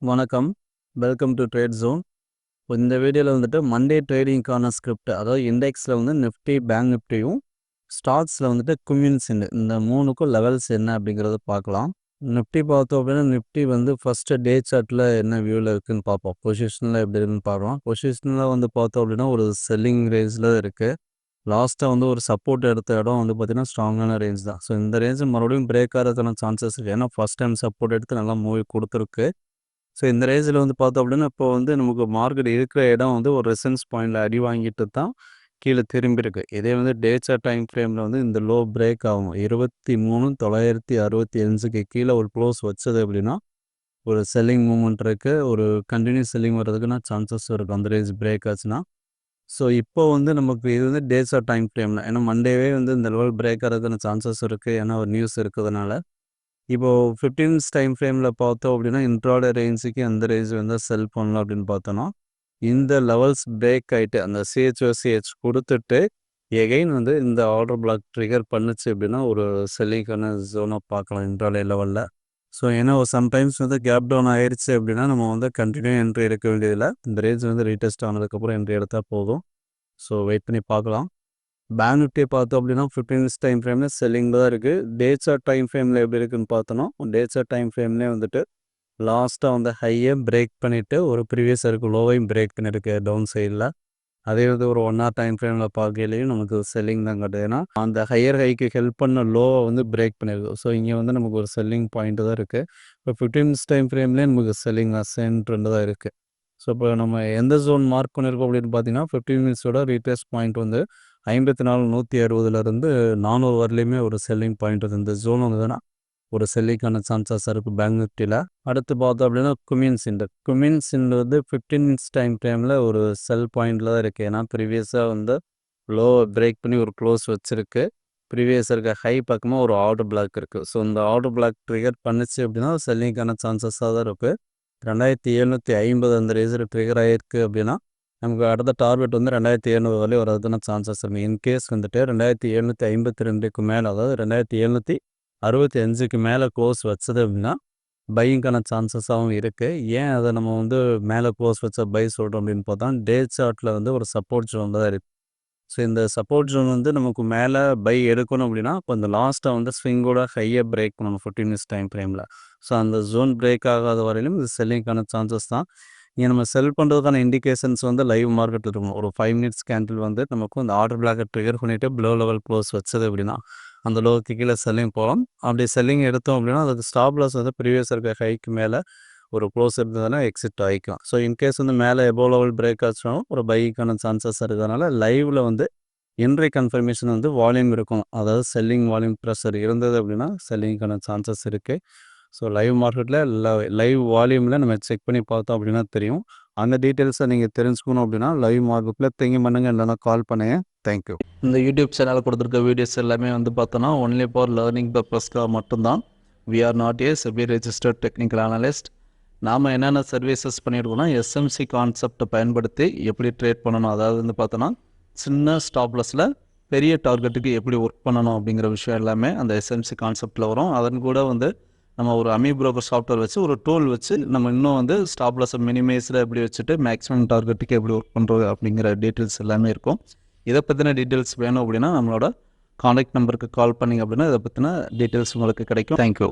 வணக்கம். Welcome to Trade Zone. இந்த வீடியோவில் வந்துட்டு மண்டே ட்ரேடிங்க்கான ஸ்கிரிப்ட், அதாவது இண்டெக்ஸில் வந்து நிஃப்டி, பேங்க் நிஃப்டியும், ஸ்டாக்ஸில் வந்துட்டு குமின்ஸ் இந்த மூணுக்கும் லெவல்ஸ் என்ன அப்படிங்கிறத பார்க்கலாம். நிஃப்டி பார்த்தோம் அப்படின்னா நிஃப்டி வந்து ஃபஸ்ட்டு டே சார்ட்டில் என்ன வியூவில் இருக்குதுன்னு பார்ப்போம். பொசிஷனில் எப்படி இருக்குன்னு பார்க்கலாம். பொசிஷனில் வந்து பார்த்தோம் அப்படின்னா ஒரு செல்லிங் ரேஞ்சில் இருக்குது. லாஸ்ட்டாக வந்து ஒரு சப்போர்ட் எடுத்த இடம் வந்து பார்த்திங்கன்னா ஸ்ட்ராங்கான ரேஞ்ச் தான். ஸோ இந்த ரேஞ்சு மறுபடியும் பிரேக் ஆகிறதுக்கான சான்சஸ் இருக்குது. ஏன்னா ஃபஸ்ட் டைம் சப்போர்ட் எடுத்து நல்லா மூவி கொடுத்துருக்கு. ஸோ இந்த ரேஞ்சில் வந்து பார்த்தோம் அப்படின்னா இப்போ வந்து நமக்கு மார்க்கெட் இருக்கிற இடம் வந்து ஒரு ரெசன்ஸ் பாயிண்டில் அடி வாங்கிட்டு தான் கீழே திரும்பியிருக்கு. இதே வந்து டே சார்ட் டைம் ஃப்ரேமில் வந்து இந்த லோ பிரேக் ஆகும் 23,965க்கு கீழே ஒரு க்ளோஸ் வச்சது அப்படின்னா ஒரு செல்லிங் மூமெண்ட் இருக்குது. ஒரு கண்டினியூஸ் செல்லிங் வர்றதுக்குன்னா சான்சஸ் இருக்குது அந்த ரேஞ்ச் பிரேக் ஆச்சுன்னா. ஸோ இப்போ வந்து நமக்கு இது வந்து டே சார்ட் டைம் ஃப்ரேமில், ஏன்னா மண்டேவே வந்து இந்த லெவல் பிரேக் ஆகிறதுக்கான சான்சஸ் இருக்குது. ஏன்னா ஒரு நியூஸ் இருக்கிறதுனால. இப்போது 15 மினிட்ஸ் டைம் ஃப்ரேமில் பார்த்தோம் அப்படின்னா இன்ட்ராடே ரேஞ்சுக்கு அந்த ரேஞ்ச் வந்து செல் பண்ணலாம் அப்படின்னு பார்த்தோன்னா இந்த லெவல்ஸ் பிரேக் ஆகிட்டு அந்த சிஹெச்ஓசிஹெச் கொடுத்துட்டு எகைன் வந்து இந்த ஆர்டர் பிளாக் ட்ரிகர் பண்ணுச்சு அப்படின்னா ஒரு செல்லிங்கான ஜோனை பார்க்கலாம் இன்ட்ராடே லெவலில். ஸோ ஏன்னா சம்டைம்ஸ் வந்து கேப் டவுன் ஆயிடுச்சு அப்படின்னா நம்ம வந்து கண்டினியூ என்ட்ரி எடுக்க வேண்டியதில்லை. இந்த ரேஞ்ச் வந்து ரீடெஸ்ட் ஆனதுக்கப்புறம் என்ட்ரி எடுத்தால் போதும். ஸோ வெயிட் பண்ணி பார்க்கலாம். பேங்க் நிஃப்டியை பார்த்தோம் அப்படின்னா 15 மினிட்ஸ் டைம் ஃப்ரேமில் செல்லிங்கில் தான் இருக்குது. டே சார்ட் டைம் ஃப்ரேமில் எப்படி இருக்குதுன்னு பார்த்தோன்னா டே சார்ட் டைம் ஃப்ரேம்லேயே வந்துட்டு லாஸ்ட்டாக வந்து ஹையை பிரேக் பண்ணிவிட்டு ஒரு ப்ரீவியஸ் இருக்குது லோவையும் பிரேக் பண்ணியிருக்கு டவுன் சைடில். அதே வந்து ஒரு 1 ஹவர் டைம் ஃப்ரேமில் பார்க்கலையும் நமக்கு செல்லிங் தான் காட்டுது. ஏன்னா அந்த ஹையர் ஹைக்கு ஹெல்ப் பண்ண லோவை வந்து பிரேக் பண்ணியிருக்கு. ஸோ இங்கே வந்து நமக்கு ஒரு செல்லிங் பாயிண்ட்டு தான் இருக்குது. இப்போ 15 மினிட்ஸ் டைம் ஃப்ரேம்லேயே நமக்கு செல்லிங் அசைன் ட்ரெண்டு தான் இருக்குது. ஸோ இப்போ நம்ம எந்த ஜோன் மார்க் பண்ணியிருக்கோம் அப்படின்னு பார்த்தீங்கன்னா 15 மினிட்ஸோட ரீட்ரேஸ் பாயிண்ட் வந்து 54,160லேருந்து 400 வரலையுமே ஒரு செல்லிங் பாயிண்ட் வந்து இந்த ஜோன் வந்ததுன்னா ஒரு செல்லிங்கான சான்சஸ் இருக்குது பேங்க் நிஃப்டியில். அடுத்து பார்த்தோம் அப்படின்னா குமின்ஸ் வந்து 15 மினிட்ஸ் டைம் ஃப்ரேமில் ஒரு செல் பாயிண்டில் தான் இருக்குது. ஏன்னா ப்ரீவியஸாக வந்து லோவை பிரேக் பண்ணி ஒரு க்ளோஸ் வச்சுருக்கு. ப்ரீவியஸ் இருக்க ஹை பக்கமாக ஒரு ஆர்டர் பிளாக் இருக்குது. ஸோ இந்த ஆர்டர் பிளாக் ட்ரிகர் பண்ணிச்சு அப்படின்னா செல்லிங்கான சான்சஸாக தான் இருக்குது. 2750 அந்த ரேஞ்சில் ட்ரிகர் ஆகிருக்கு அப்படின்னா நமக்கு அடுத்த டார்கெட் வந்து 2700 வரையும் வரதுன்னு சான்சஸ் இருக்குது. இன்கேஸ் வந்துட்டு 2752க்கு மேலே, அதாவது 2765க்கு மேலே க்ளோஸ் வச்சது அப்படின்னா பையிங்கான சான்சஸாகவும் இருக்குது. ஏன் அதை நம்ம வந்து மேலே க்ளோஸ் வச்ச பை சொல்கிறோம் அப்படின்னு பார்த்தா டே சார்ட்டில் வந்து ஒரு சப்போர்ட் ஜோன் தான் இருக்குது. ஸோ இந்த சப்போர்ட் ஜோன் வந்து நமக்கு மேலே பை எடுக்கணும் அப்படின்னா இப்போ இந்த லாஸ்ட்டாக வந்து ஸ்விங்கோட ஹையை பிரேக் பண்ணணும் 15 மினிட்ஸ் டைம் ஃப்ரேமில். ஸோ அந்த ஜோன் பிரேக் ஆகாத வரையிலும் இது செல்லிங்கான சான்சஸ் தான். இங்கே நம்ம செல் பண்ணுறதுக்கான இண்டிகேஷன்ஸ் வந்து லைவ் மார்க்கெட் இருக்கும். ஒரு 5 மினிட்ஸ் கேண்டில் வந்து நமக்கு அந்த ஆர்டர் பிளாக்கை ட்ரிகர் பண்ணிவிட்டு ப்ளோ லெவல் க்ளோஸ் வச்சது அப்படின்னா அந்த லோவுக்கு கீழே செல்லிங் போகலாம். அப்படி செல்லிங் எடுத்தோம் அப்படின்னா அதுக்கு ஸ்டாப் லாஸ் வந்து ப்ரீவியஸ் இருக்க ஹைக்கு மேலே ஒரு க்ளோஸ் இருந்ததுன்னா எக்ஸிட் ஆகிக்கலாம். ஸோ இன்கேஸ் வந்து மேலே எபோ லெவல் பிரேக் ஆச்சுனாலும் ஒரு பைக்கான சான்சஸ் இருக்கிறதுனால லைவில் வந்து என்ட்ரி கன்ஃபர்மேஷன் வந்து வால்யூம் இருக்கும். அதாவது செல்லிங் வால்யூம் ப்ரெஷர் இருந்தது அப்படின்னா செல்லிங்கான சான்சஸ் இருக்குது. ஸோ லைவ் மார்க்கெட்டில் லைவ் வால்யூமில் நம்ம செக் பண்ணி பார்த்தோம் அப்படின்னா தெரியும். அந்த டீட்டெயில்ஸை நீங்கள் தெரிஞ்சுக்கணும் அப்படின்னா லைவ் மார்க்கெட்டில் திங்கி பண்ணுங்கள், இல்லைனா கால் பண்ணுங்கள். தேங்க்யூ. இந்த யூடியூப் சேனலில் கொடுத்துருக்க வீடியோஸ் எல்லாமே வந்து பார்த்தோன்னா ஒன்லி ஃபார் லேர்னிங் பர்பஸ்க்காக மட்டும்தான். We are not a SEBI registered technical analyst. நாம் என்னென்ன சர்வீசஸ் பண்ணியிருக்கோம்னா எஸ்எம்சி கான்செப்டை பயன்படுத்தி எப்படி ட்ரேட் பண்ணணும், அதாவது வந்து பார்த்தோன்னா சின்ன ஸ்டாப்லஸில் பெரிய டார்கெட்டுக்கு எப்படி ஒர்க் பண்ணணும் அப்படிங்கிற விஷயம் எல்லாமே அந்த எஸ்எம்சி கான்செப்டில் வரும். அதன் கூட வந்து நம்ம ஒரு அமி புரோக்கர் சாஃப்ட்வேர் வச்சு ஒரு டூல் வச்சு நம்ம இன்னும் வந்து ஸ்டாப்லஸை மினிமைஸில் எப்படி வச்சுட்டு மேக்ஸிமம் டார்கெட்டுக்கு எப்படி ஒர்க் பண்ணுறது அப்படிங்கிற டீட்டெயில்ஸ் எல்லாமே இருக்கும். இதை பற்றின டீட்டெயில்ஸ் வேணும் அப்படின்னா நம்மளோட கான்டாக்ட் நம்பருக்கு கால் பண்ணிங்க அப்படின்னா இதை பற்றின டீட்டெயில்ஸ் உங்களுக்கு கிடைக்கும். தேங்க்யூ.